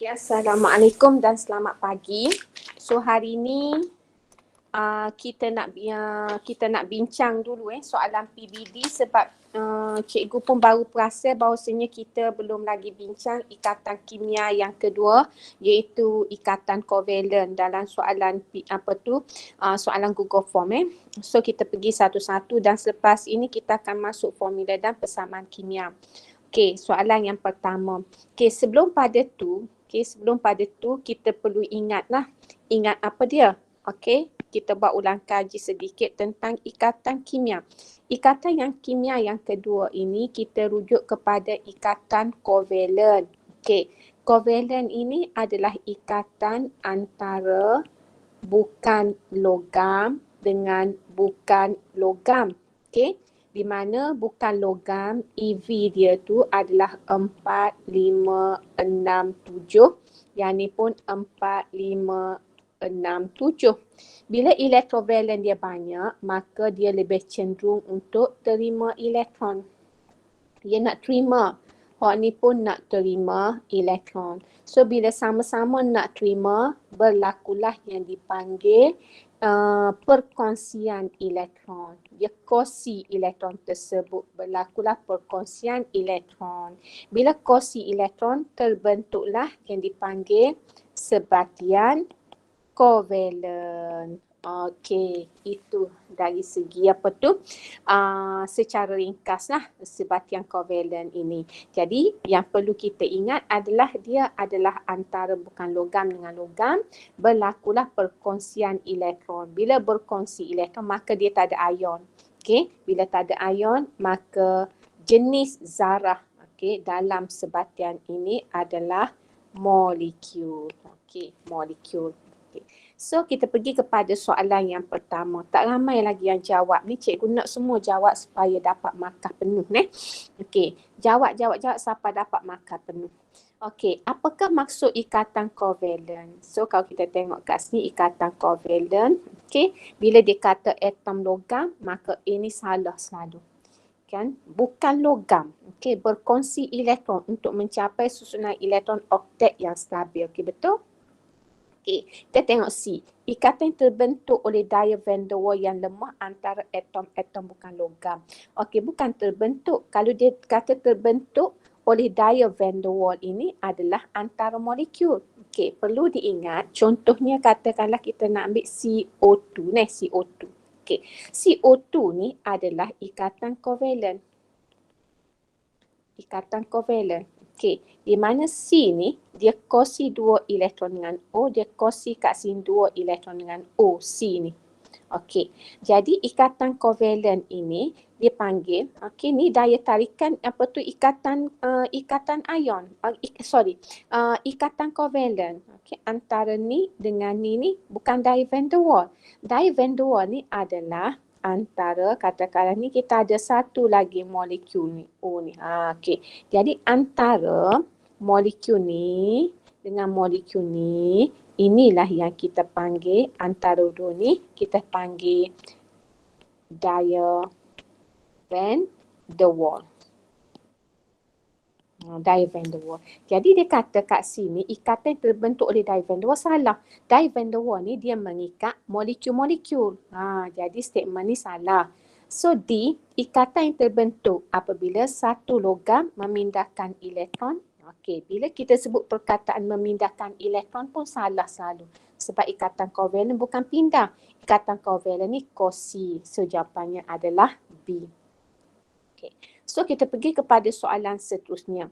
Okay, Assalamualaikum dan selamat pagi. So hari ni kita nak bincang dulu soalan PBD sebab cikgu pun baru perasan bahawasanya kita belum lagi bincang ikatan kimia yang kedua, iaitu ikatan kovalen dalam soalan soalan Google Form. So kita pergi satu-satu dan selepas ini kita akan masuk formula dan persamaan kimia. Okey, soalan yang pertama. Sebelum pada tu kita perlu ingat apa dia? Okey, kita buat ulang kaji sedikit tentang ikatan kimia. Ikatan yang kimia yang kedua ini kita rujuk kepada ikatan kovalen. Okey, kovalen ini adalah ikatan antara bukan logam dengan bukan logam. Okey, di mana bukan logam EV dia tu adalah 4, 5, 6, 7. Yang ni pun 4, 5, 6, 7. Bila elektrovalen dia banyak, maka dia lebih cenderung untuk terima elektron. Dia nak terima. Hak ni pun nak terima elektron. So bila sama-sama nak terima, berlakulah yang dipanggil perkongsian elektron. Dia kongsi elektron tersebut, berlakulah perkongsian elektron. Bila kongsi elektron, terbentuklah yang dipanggil sebatian kovalen. Okey, itu dari segi secara ringkaslah sebatian kovalen ini. Jadi yang perlu kita ingat adalah dia adalah antara bukan logam dengan logam, berlakulah perkongsian elektron. Bila berkongsi elektron maka dia tak ada ion. Okey, bila tak ada ion maka jenis zarah dalam sebatian ini adalah molekul. Okey, molekul. So kita pergi kepada soalan yang pertama. Tak ramai lagi yang jawab ni. Cikgu nak semua jawab supaya dapat markah penuh. Okey, jawab siapa dapat markah penuh. Okey, apakah maksud ikatan kovalen? So kalau kita tengok kat sini ikatan kovalen, okey, bila dia kata atom logam, maka ini salah selalu. Kan? Bukan logam. Okey, berkongsi elektron untuk mencapai susunan elektron oktet yang stabil. Okey, betul? Okey, kita tengok C. Ikatan yang terbentuk oleh daya van der Waals yang lemah antara atom-atom bukan logam. Okey, bukan terbentuk. Kalau dia kata terbentuk oleh daya van der Waals ini adalah antara molekul. Okey, perlu diingat contohnya katakanlah kita nak ambil CO2 CO2. Okey, CO2 ni adalah ikatan kovalen. Ikatan kovalen. Okey, di mana C ni dia kongsi 2 elektron dengan O, dia kongsi kat sini 2 elektron dengan O, C ni. Okey, jadi ikatan kovalen ini dipanggil, okey, ni daya tarikan ikatan ion. Ikatan kovalen. Okey, antara ni dengan ni bukan daya van der Waals. Daya van der Waals ni adalah antara, katakanlah ni kita ada satu lagi molekul ni, O ni. Okey. Jadi antara molekul ni dengan molekul ni, inilah yang kita panggil, antara dua ni kita panggil daya van der Waals. Daya van der Waals. Jadi dia kata kat sini ikatan yang terbentuk oleh daya van der Waals salah. Daya van der Waals ni dia mengikat molekul-molekul. Jadi statement ni salah. So D, ikatan yang terbentuk apabila satu logam memindahkan elektron. Okey, bila kita sebut perkataan memindahkan elektron pun salah selalu. Sebab ikatan kovalen bukan pindah. Ikatan kovalen ni kongsi. So jawapannya adalah B. Okey. So kita pergi kepada soalan seterusnya.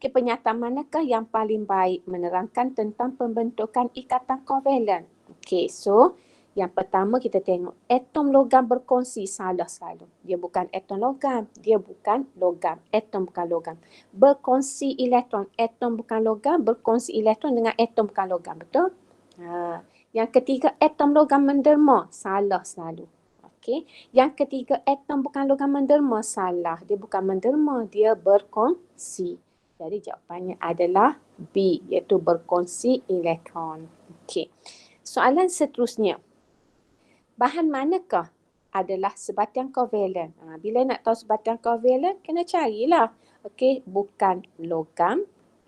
Pernyataan manakah yang paling baik menerangkan tentang pembentukan ikatan kovalen? Okey, so yang pertama kita tengok atom logam berkongsi, salah selalu. Dia bukan atom logam, dia bukan logam. Atom bukan logam. Berkongsi elektron, atom bukan logam, berkongsi elektron dengan atom bukan logam, betul? Yang ketiga atom logam menderma, salah selalu. Okey. Yang ketiga, atom bukan logam menderma, salah. Dia bukan menderma, dia berkongsi. Jadi jawapannya adalah B, iaitu berkongsi elektron. Okey. Soalan seterusnya. Bahan manakah adalah sebatian kovalen? Bila nak tahu sebatian kovalen, kena carilah. Okey, bukan logam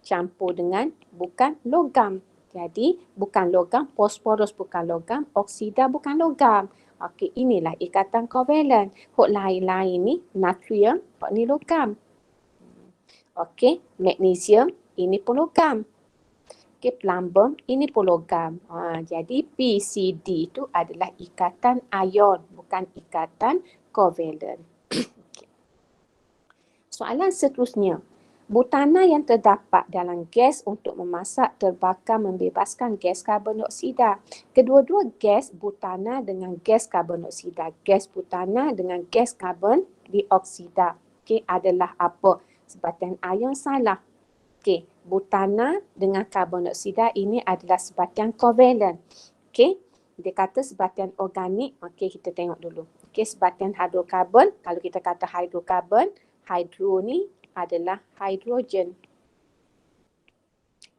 campur dengan bukan logam. Jadi bukan logam, fosforus bukan logam, oksida bukan logam. Okey, inilah ikatan kovalen. Hok lain-lain ni natrium, hok ni logam. Okey, magnesium ini pun logam. Okey, plumbum ini pun logam. Jadi PCD itu adalah ikatan ion, bukan ikatan kovalen. Soalan seterusnya. Butana yang terdapat dalam gas untuk memasak terbakar membebaskan gas karbon dioksida. Kedua-dua gas butana dengan gas karbon dioksida. Gas butana dengan gas karbon dioksida. Okey, adalah apa? Sebatian ion salah. Okey, butana dengan karbon dioksida ini adalah sebatian kovalen. Okey, dia kata sebatian organik. Okey, kita tengok dulu. Okey, sebatian hidrokarbon. Kalau kita kata hidrokarbon, hidro ni adalah hidrogen.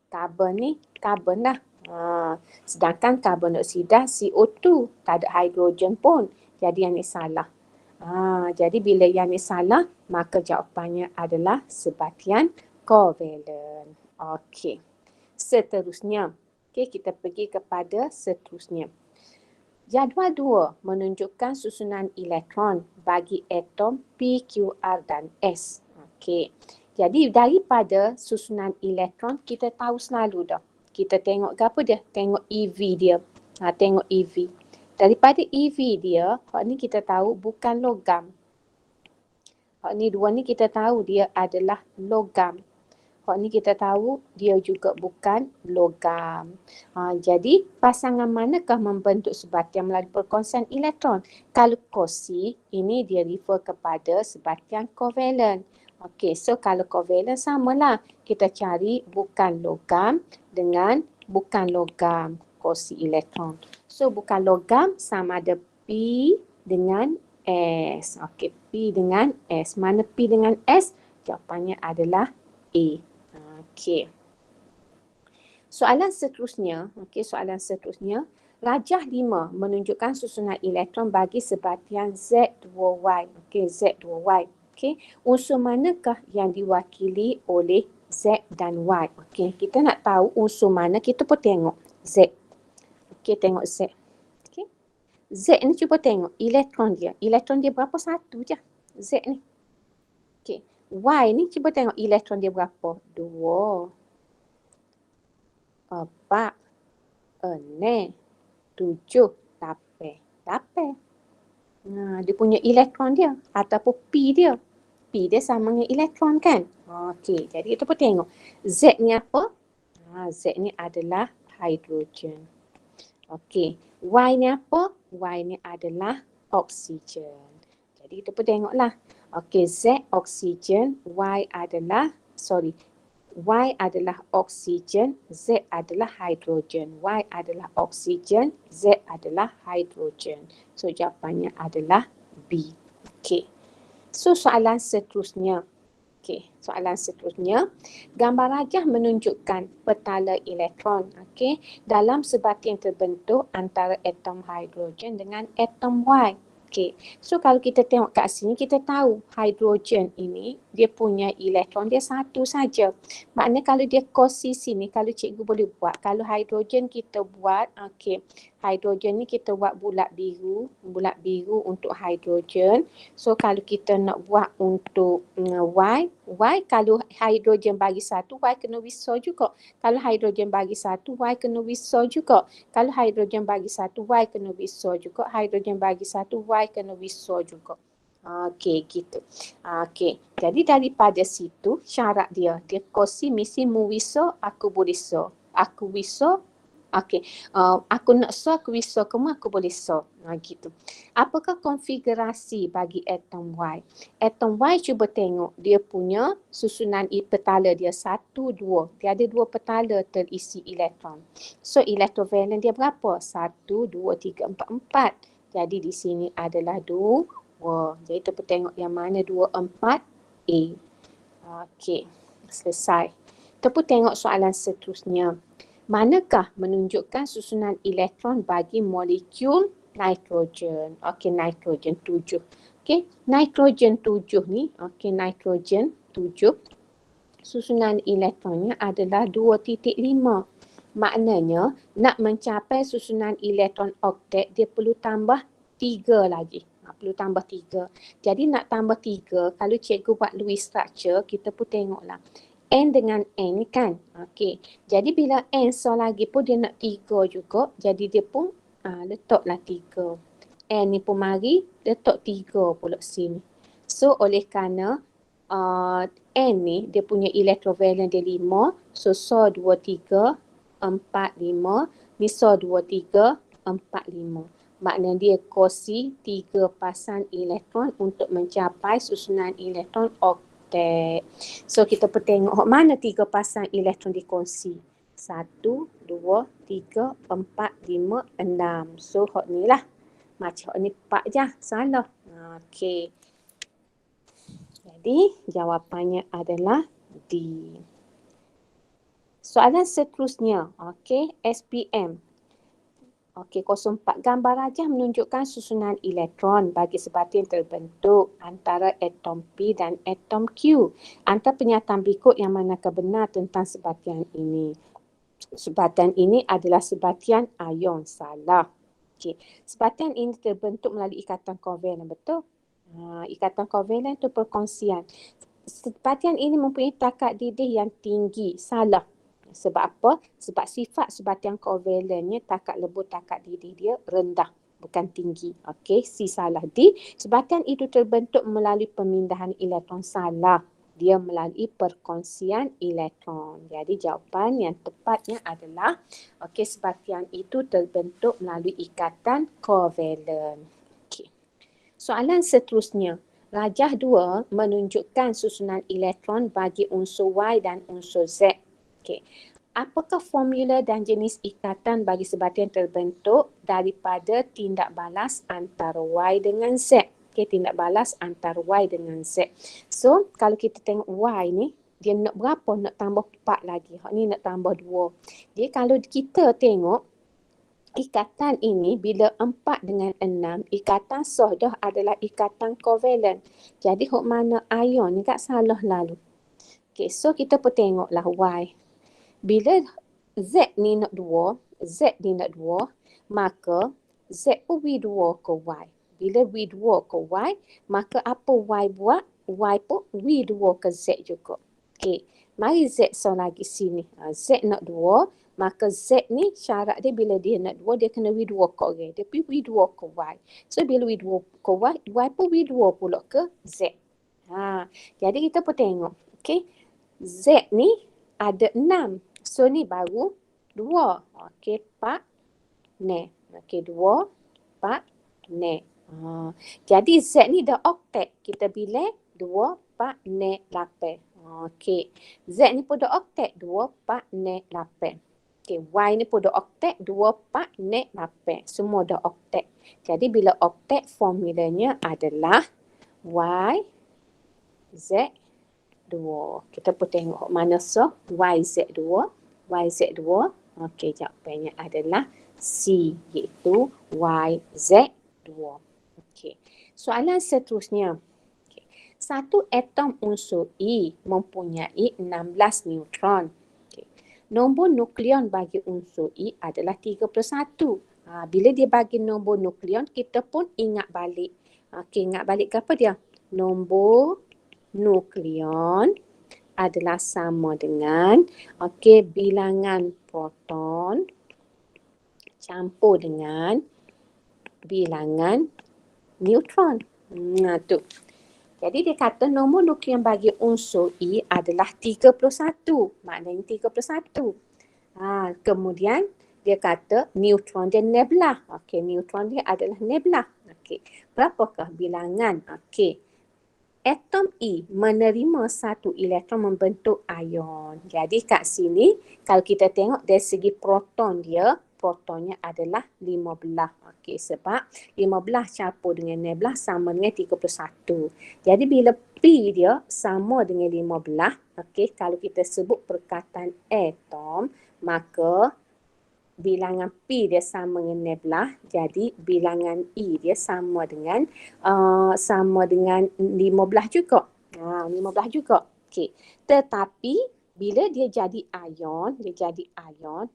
Karbon ni karbon lah. Sedangkan karbon dioksida CO2. Tak ada hidrogen pun. Jadi yang ni salah. Jadi bila yang ni salah, maka jawapannya adalah sebatian kovalen. Okey. Seterusnya. Okey, kita pergi kepada seterusnya. Jadual 2 menunjukkan susunan elektron bagi atom P, Q, R dan S. Okey. Jadi daripada susunan elektron kita tahu selalu dah. Kita tengok apa dia? Tengok EV dia. Tengok EV. Daripada EV dia, hak ni kita tahu bukan logam. Hak ni dua ni kita tahu dia adalah logam. Hak ni kita tahu dia juga bukan logam. Jadi pasangan manakah membentuk sebatian melalui perkongsian elektron? Kalau kongsi, ini dia refer kepada sebatian kovalen. Okey, so kalau kovalen samalah. Kita cari bukan logam dengan bukan logam kongsi elektron. So bukan logam sama ada P dengan S. Okey, P dengan S. Mana P dengan S? Jawapannya adalah A. Okey. Soalan seterusnya, soalan seterusnya, rajah 5 menunjukkan susunan elektron bagi sebatian Z2Y. Okey, Z2Y. Okey, unsur manakah yang diwakili oleh Z dan Y? Okey, kita nak tahu unsur mana, kita pun tengok Z. Okey, tengok Z. Okey. Z ni cuba tengok elektron dia. Elektron dia berapa? Satu je. Z ni. Okey. Y ni cuba tengok elektron dia berapa? 2, 4, 6, 7, 8. Dia punya elektron dia ataupun P dia. P dia sama dengan elektron kan? Okey, jadi kita pun tengok. Z ni apa? Z ni adalah hidrogen. Okey, Y ni apa? Y ni adalah oksigen. Jadi kita pun tengoklah. Okey, Z oksigen, Y adalah oksigen, Z adalah hidrogen. Y adalah oksigen, Z adalah hidrogen. So jawapannya adalah B. Okey. So soalan seterusnya. Okey, soalan seterusnya. Gambar rajah menunjukkan petala elektron, okey, dalam sebatian terbentuk antara atom hidrogen dengan atom Y. Okey. So kalau kita tengok kat sini, kita tahu hidrogen ini dia punya elektron dia satu saja. Maknanya kalau dia kongsi sini, kalau cikgu boleh buat, kalau hidrogen kita buat, okey, hidrogen ni kita buat bulat biru untuk hidrogen. So kalau kita nak buat untuk Y kalau hidrogen bagi satu, Y kena withdraw juga. Kalau hidrogen bagi satu, Y kena withdraw juga. Kalau hidrogen bagi satu, Y kena withdraw juga. Hidrogen bagi satu, Y kena withdraw juga. Okey, gitu. Okey, jadi daripada situ syarat dia kongsi mesti mu withdraw, aku boleh show. Aku withdraw, okey. Aku nak show, aku withdraw kamu, aku boleh show. Gitu. Apakah konfigurasi bagi atom Y? Atom Y cuba tengok dia punya susunan petala dia 1, 2. Dia ada 2 petala terisi elektron. So elektrovalen dia berapa? 1, 2, 3, 4, 4. Jadi di sini adalah 2. Jadi kita tengok yang mana 2, 4, A. Okey, selesai. Kita pun tengok soalan seterusnya. Manakah menunjukkan susunan elektron bagi molekul nitrogen? Okey, nitrogen 7. Okey, nitrogen 7 ni, okey, nitrogen 7. susunan elektronnya adalah 2.5. Maknanya nak mencapai susunan elektron oktet dia perlu tambah 3 lagi. Perlu tambah 3. Jadi nak tambah 3, kalau cikgu buat Lewis structure, kita pun tengoklah. N dengan N kan. Okey. Jadi bila N so lagi pun dia nak 3 juga. Jadi dia pun letaklah 3. N ni pun mari letak 3 pula sini. So oleh kerana N ni dia punya electrovalen dia 5. So 2, 3, 4, 5. Ni 2, 3, 4, 5. Maknanya dia kongsi 3 pasang elektron untuk mencapai susunan elektron oktet. So kita pun tengok mana 3 pasang elektron dikongsi. 1, 2, 3, 4, 5, 6. So hok ni lah. Macam hok ni 4 je. Salah. Okey. Jadi jawapannya adalah D. Soalan seterusnya. Okey, SPM. Okey, 04. Gambar rajah menunjukkan susunan elektron bagi sebatian terbentuk antara atom P dan atom Q. Antara pernyataan berikut yang manakah benar tentang sebatian ini? Sebatian ini adalah sebatian ion. Salah. Okey, sebatian ini terbentuk melalui ikatan kovalen. Betul? Ikatan kovalen itu perkongsian. Sebatian ini mempunyai takat didih yang tinggi. Salah. Sebab apa? Sebab sifat sebatian kovalennya takat lebur, takat didih dia rendah, bukan tinggi. Okey, C salah. D, sebatian itu terbentuk melalui pemindahan elektron. Salah. Dia melalui perkongsian elektron. Jadi jawapan yang tepatnya adalah okey, sebatian itu terbentuk melalui ikatan kovalen. Okey. Soalan seterusnya. Rajah 2 menunjukkan susunan elektron bagi unsur Y dan unsur Z. Okey. Apakah formula dan jenis ikatan bagi sebatian terbentuk daripada tindak balas antara Y dengan Z? Okey, tindak balas antara Y dengan Z. So, kalau kita tengok Y ni, dia nak berapa? Nak tambah 4 lagi. Hak ni nak tambah 2. Jadi kalau kita tengok ikatan ini bila 4 dengan 6, ikatan soh dah adalah ikatan kovalen. Jadi hok mana ion ni kat salah lalu. Okey, so kita pun tengoklah Y. Bila Z ni nak 2, Z ni nak 2, maka Z pun V2 ke Y. Bila V2 ke Y, maka apa Y buat? Y pun V2 ke Z juga. Okey, mari Z so lagi sini. Z nak 2, maka Z ni syarat dia bila dia nak 2, dia kena V2 ke orang. Dia pergi V2 ke Y. So bila V2 ke Y, Y pun V2 pula ke Z. Jadi kita pun tengok. Okey, Z ni ada 6. So ni baru 2. Okey, 4 ne. Okey, 2, 4 ne. Jadi Z ni dah oktet. Kita bilang 2, 4 ne 8. Okey. Z ni pun dah oktet. 2, 4 ne 8. Okey, Y ni pun dah oktet. 2, 4 ne 8. Semua dah oktet. Jadi bila oktet formulanya adalah Y Z 2. Kita pun tengok mana so YZ2. YZ2. Okey, jawapannya adalah C, iaitu YZ2. Okey. Soalan seterusnya. Okay. Satu atom unsur E mempunyai 16 neutron. Okay. Nombor nukleon bagi unsur E adalah 31. Bila dia bagi nombor nukleon, kita pun ingat balik. Okey, ingat balik ke apa dia? Nombor nukleon adalah sama dengan bilangan proton campur dengan bilangan neutron. Tu. Jadi dia kata nombor nukleon bagi unsur E adalah 31. Maknanya 31. Kemudian dia kata neutron dia nebula. Okey, neutron dia adalah nebula. Okey, berapakah bilangan? Okey. Atom E menerima satu elektron membentuk ion. Jadi kat sini kalau kita tengok dari segi proton dia, protonnya adalah 15. Okey, sebab 15 campur dengan nebula sama dengan 31. Jadi bila P dia sama dengan 15, okey, kalau kita sebut perkataan atom, maka bilangan P dia sama dengan nebula, jadi bilangan E dia sama dengan 15 juga. 15 juga. Okey. Tetapi bila dia jadi ion,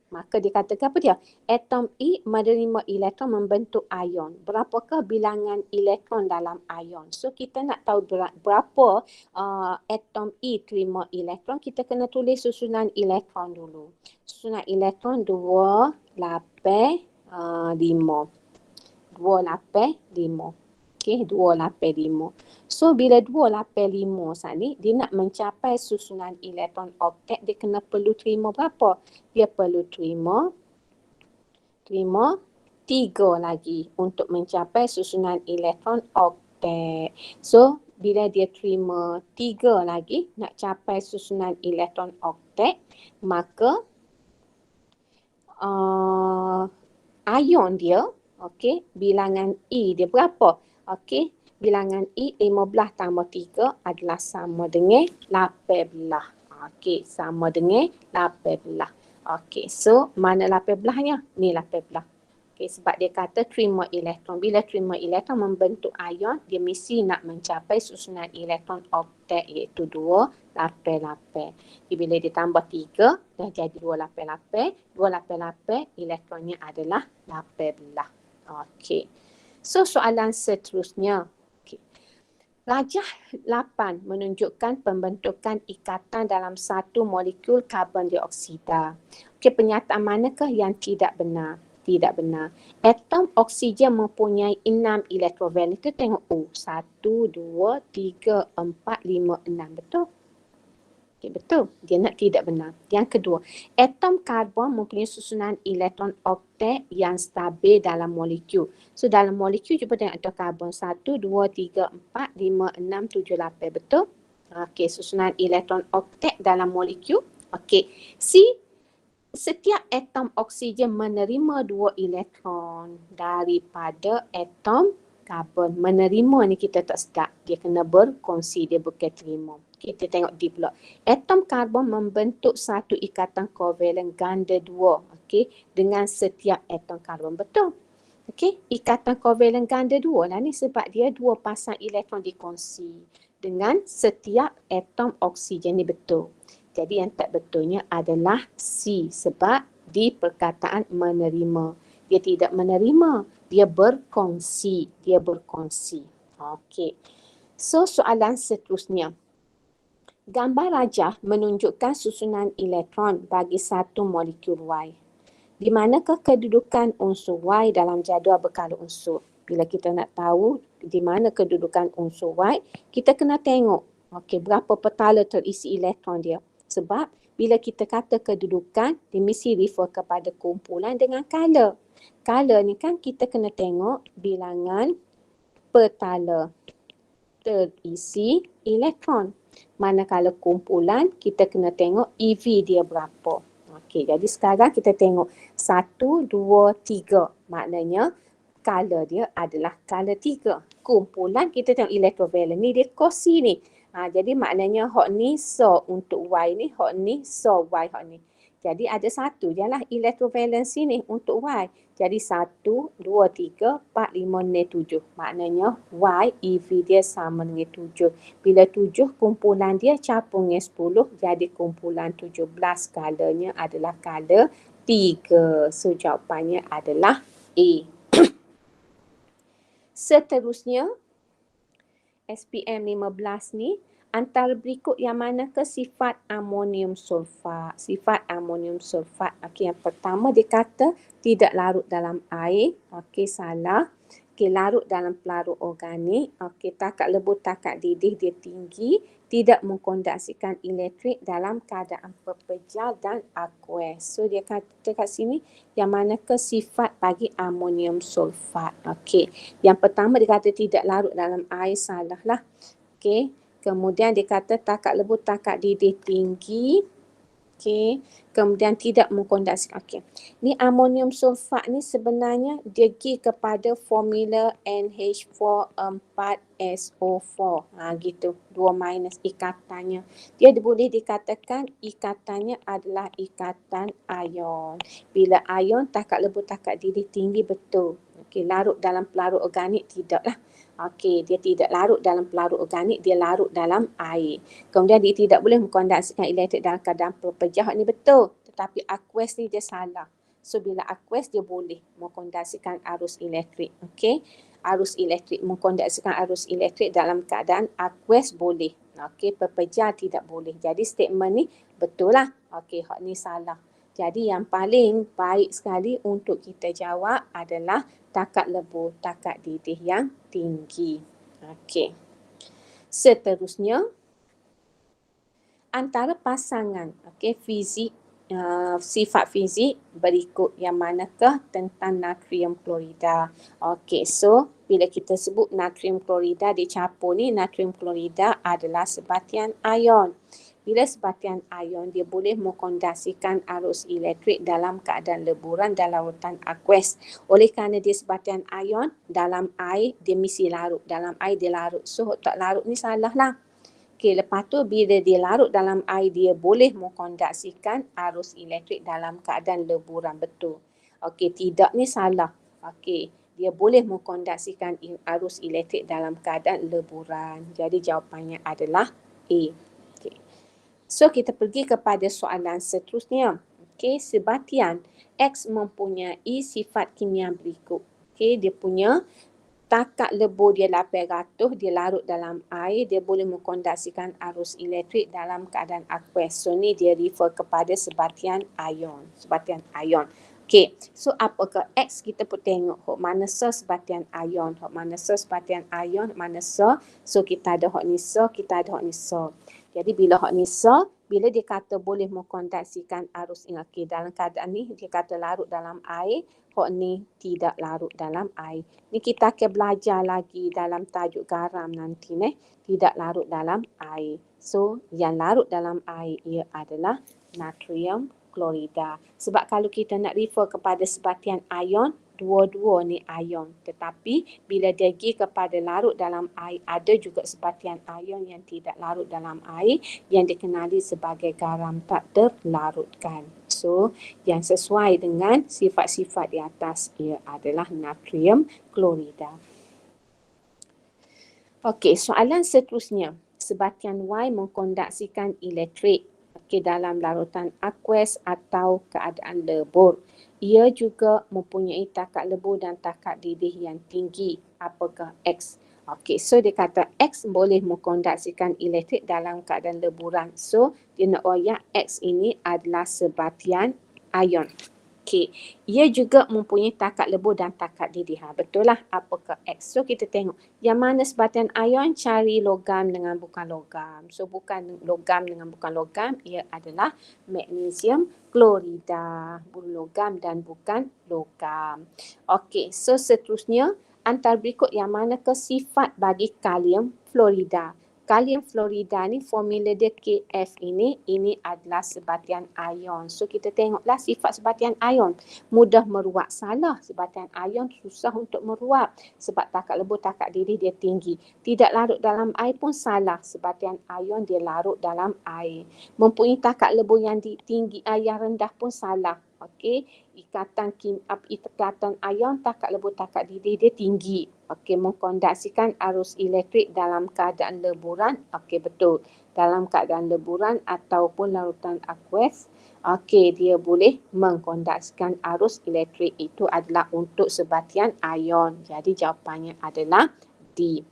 maka dia katakan apa dia? Atom E menerima elektron membentuk ion. Berapakah bilangan elektron dalam ion? So kita nak tahu berapa atom E terima elektron, kita kena tulis susunan elektron dulu. Susunan elektron 2, 8, 5. 2, 8, 5. Okey, 285. So bila 285 saat ni, dia nak mencapai susunan elektron oktet, dia kena perlu terima berapa? Dia perlu terima 3 lagi untuk mencapai susunan elektron oktet. So bila dia terima 3 lagi nak capai susunan elektron oktet, maka ion dia, okey, bilangan E dia berapa? Okey, bilangan E 15 tambah 3 adalah sama dengan 18. Okey, sama dengan 18. Okey, so mana 18-nya? Ni 18. Okey, sebab dia kata terima elektron. Bila terima elektron membentuk ion, dia mesti nak mencapai susunan elektron oktet iaitu 288. Jadi bila ditambah 3, dah jadi 288. 288 elektronnya adalah 18. Okey. So soalan seterusnya. Okay. Rajah 8 menunjukkan pembentukan ikatan dalam satu molekul karbon dioksida. Okey, pernyataan manakah yang tidak benar? Tidak benar. Atom oksigen mempunyai 6 elektrovalen. Kita tengok 1, 2, 3, 4, 5, 6. Betul? Okay, betul. Dia nak tidak benar. Yang kedua, atom karbon mempunyai susunan elektron oktet yang stabil dalam molekul. So dalam molekul cuba tengok atom karbon 1, 2, 3, 4, 5, 6, 7, 8. Betul? Okey, susunan elektron oktet dalam molekul. Okey. Setiap atom oksigen menerima 2 elektron daripada atom karbon. Menerima ni kita tak sedap. Dia kena berkongsi, dia bukan terima. Kita tengok di pula. Atom karbon membentuk satu ikatan kovalen ganda 2, okey, dengan setiap atom karbon. Betul? Okey, ikatan kovalen ganda 2 lah ni sebab dia 2 pasang elektron dikongsi dengan setiap atom oksigen ni. Betul. Jadi yang tak betulnya adalah C sebab di perkataan menerima. Dia tidak menerima, dia berkongsi. Okey. So soalan seterusnya. Gambar rajah menunjukkan susunan elektron bagi satu molekul Y. Di manakah kedudukan unsur Y dalam jadual berkala unsur? Bila kita nak tahu di mana kedudukan unsur Y, kita kena tengok berapa petala terisi elektron dia. Sebab bila kita kata kedudukan, dia mesti refer kepada kumpulan dengan kala. Kala ni kan kita kena tengok bilangan petala terisi elektron. Manakala kumpulan, kita kena tengok EV dia berapa. Okey, jadi sekarang kita tengok 1, 2, 3. Maknanya kala dia adalah kala 3. Kumpulan kita tengok elektrovalen ni dia kosi ni. Jadi maknanya hok ni so untuk Y ni, hok ni so Y hok ni. Jadi ada satu je lah elektrovalensi ni untuk Y. Jadi 1, 2, 3, 4, 5, 6, 7. Maknanya Y EV dia sama dengan 7. Bila 7 kumpulan dia capung dengan 10 jadi kumpulan 17. Kalanya adalah kala 3. So jawapannya adalah A. Seterusnya SPM 15 ni, antara berikut yang manakah sifat amonium sulfat? Sifat amonium sulfat. Okey, yang pertama dia kata tidak larut dalam air. Okey, salah. Okey, larut dalam pelarut organik. Okey, takat lebur, takat didih dia tinggi. Tidak mengkondaksikan elektrik dalam keadaan pepejal dan aqueous. So dia kata kat sini yang manakah sifat bagi amonium sulfat. Okey, yang pertama dia kata tidak larut dalam air, salah lah. Okey, kemudian dia kata takat lebur, takat didih tinggi. Okey, kemudian tidak mengkondaksikan. Okey, ni amonium sulfat ni sebenarnya dia pergi kepada formula NH4 4SO4. Gitu, 2 minus ikatannya. Dia boleh dikatakan ikatannya adalah ikatan ion. Bila ion takat lebur, takat didih tinggi, betul. Okey, larut dalam pelarut organik tidaklah. Okey, dia tidak larut dalam pelarut organik, dia larut dalam air. Kemudian dia tidak boleh mengkondensasikan elektrik dalam keadaan berpejah. Ini betul. Tetapi aqueous ni dia salah. So bila aqueous dia boleh mengkondensasikan arus elektrik. Okey. Arus elektrik, mengkondensasikan arus elektrik dalam keadaan aqueous boleh. Okey, berpejah tidak boleh. Jadi statement ni betul lah. Okey, hak ni salah. Jadi yang paling baik sekali untuk kita jawab adalah takat lebur, takat didih yang tinggi. Okey. Seterusnya, antara pasangan fizik, sifat fizik berikut yang manakah tentang natrium klorida. Okey, so bila kita sebut natrium klorida dicampur ni, natrium klorida adalah sebatian ion. Bila sebatian ion, dia boleh mengkondensasikan arus elektrik dalam keadaan leburan dalam larutan aqueous. Oleh kerana dia sebatian ion, dalam air dia mesti larut. Dalam air dia larut. So tak larut ni salah lah. Okey, lepas tu bila dia larut dalam air, dia boleh mengkondensasikan arus elektrik dalam keadaan leburan. Betul. Okey, tidak ni salah. Okey, dia boleh mengkondensasikan arus elektrik dalam keadaan leburan. Jadi jawapannya adalah A. Okey. So kita pergi kepada soalan seterusnya. Okey, sebatian X mempunyai sifat kimia berikut. Okey, dia punya takat lebur dia 800, dia larut dalam air, dia boleh mengkondensasikan arus elektrik dalam keadaan aqueous. So ni dia refer kepada sebatian ion, sebatian ion. Okey, so apakah X kita pun tengok hok mana sebatian ion, hok mana sebatian ion, mana so kita ada hok ni kita ada hok ni Jadi bila hok ni bila dia kata boleh mengkondensasikan arus elektrik dalam keadaan ni, dia kata larut dalam air, hok ni tidak larut dalam air. Ni kita akan belajar lagi dalam tajuk garam nanti tidak larut dalam air. So yang larut dalam air ia adalah natrium klorida. Sebab kalau kita nak refer kepada sebatian ion, dua-dua ni ion. Tetapi bila dia pergi kepada larut dalam air, ada juga sebatian ion yang tidak larut dalam air yang dikenali sebagai garam tak terlarutkan. So yang sesuai dengan sifat-sifat di atas ia adalah natrium klorida. Okey, soalan seterusnya. Sebatian Y mengkondensasikan elektrik dalam larutan aqueous atau keadaan lebur. Ia juga mempunyai takat lebur dan takat didih yang tinggi. Apakah X? Okey, so dia kata X boleh mengkondensasikan elektrik dalam keadaan leburan. So dia nak royak X ini adalah sebatian ion. Okey, ia juga mempunyai takat lebur dan takat didih. Betul lah, apakah X? So kita tengok yang mana sebatian ion, cari logam dengan bukan logam. So bukan logam dengan bukan logam, ia adalah magnesium klorida. Logam dan bukan logam. Okey, so seterusnya antara berikut yang manakah sifat bagi kalium fluorida. Kalium fluorida ni formula dia KF ini adalah sebatian ion. So kita tengoklah sifat sebatian ion. Mudah meruap, salah. Sebatian ion susah untuk meruap sebab takat lebur, takat didih dia tinggi. Tidak larut dalam air pun salah. Sebatian ion dia larut dalam air. Mempunyai takat lebur yang tinggi, yang rendah pun salah. Okey, ikatan ion, takat lebur, takat didih dia tinggi. Okey, mengkondensasikan arus elektrik dalam keadaan leburan. Okey, betul. Dalam keadaan leburan ataupun larutan aqueous, okey, dia boleh mengkondensasikan arus elektrik. Itu adalah untuk sebatian ion. Jadi jawapannya adalah D.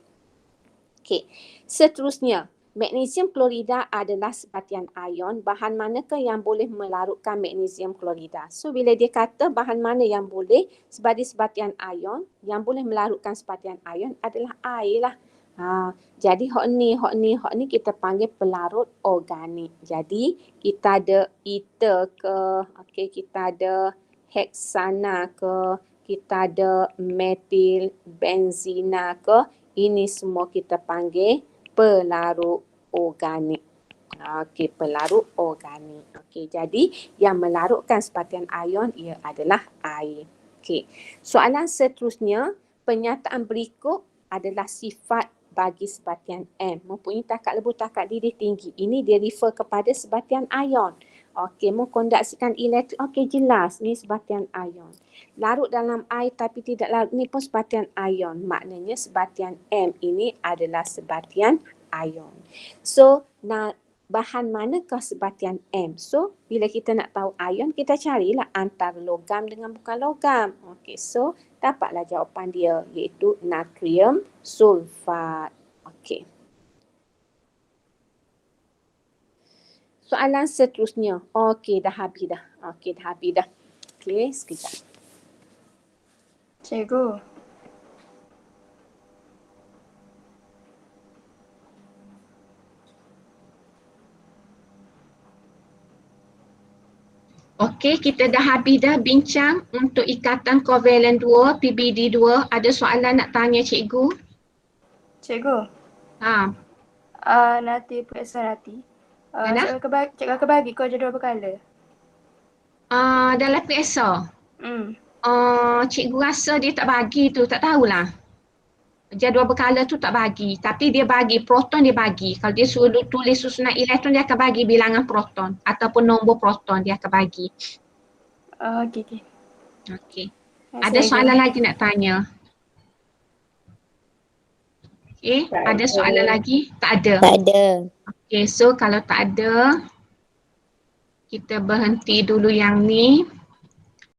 Okey, seterusnya. Magnesium klorida adalah sebatian ion. Bahan manakah yang boleh melarutkan magnesium klorida? So bila dia kata bahan mana yang boleh sebagai sebatian ion, yang boleh melarutkan sebatian ion adalah air lah. Jadi hok ni kita panggil pelarut organik. Jadi kita ada ether ke, okey, kita ada heksana ke, kita ada metil benzina ke, ini semua kita panggil pelarut organik. Okey, pelarut organik. Okey, jadi yang melarutkan sebatian ion ia adalah air. Okey. Soalan seterusnya, pernyataan berikut adalah sifat bagi sebatian M. Mempunyai takat lebur, takat didih tinggi. Ini dia refer kepada sebatian ion. Okey, mengkonduksikan elektrik. Okey, jelas. Ni sebatian ion. Larut dalam air tapi tidak larut. Ni pun sebatian ion. Maknanya sebatian M ini adalah sebatian ion. So, bahan manakah sebatian M? So, bila kita nak tahu ion, kita carilah antara logam dengan bukan logam. Okey, so dapatlah jawapan dia iaitu natrium sulfat. Okey. Soalan seterusnya. Okey, dah habis dah. Okey, dah habis dah. Okey, sekejap. Cikgu. Okey, kita dah habis dah bincang untuk ikatan kovalen 2, PBD 2. Ada soalan nak tanya cikgu? Cikgu. Ha, Nanti periksa nanti. Mana? Cikgu akan bagi kau jadual berkala. Dalam PSA. Hmm. Cikgu rasa dia tak bagi tu, tak tahulah. Jadual berkala tu tak bagi, tapi dia bagi, proton dia bagi. Kalau dia suruh tulis susunan elektron, dia akan bagi bilangan proton ataupun nombor proton dia akan bagi. Okey, okey. Okey. Terima Ada kasih, soalan cikgu. lagi nak tanya? Okey, ada soalan lagi? Tak ada. Tak ada. Okey, so kalau tak ada, kita berhenti dulu yang ni.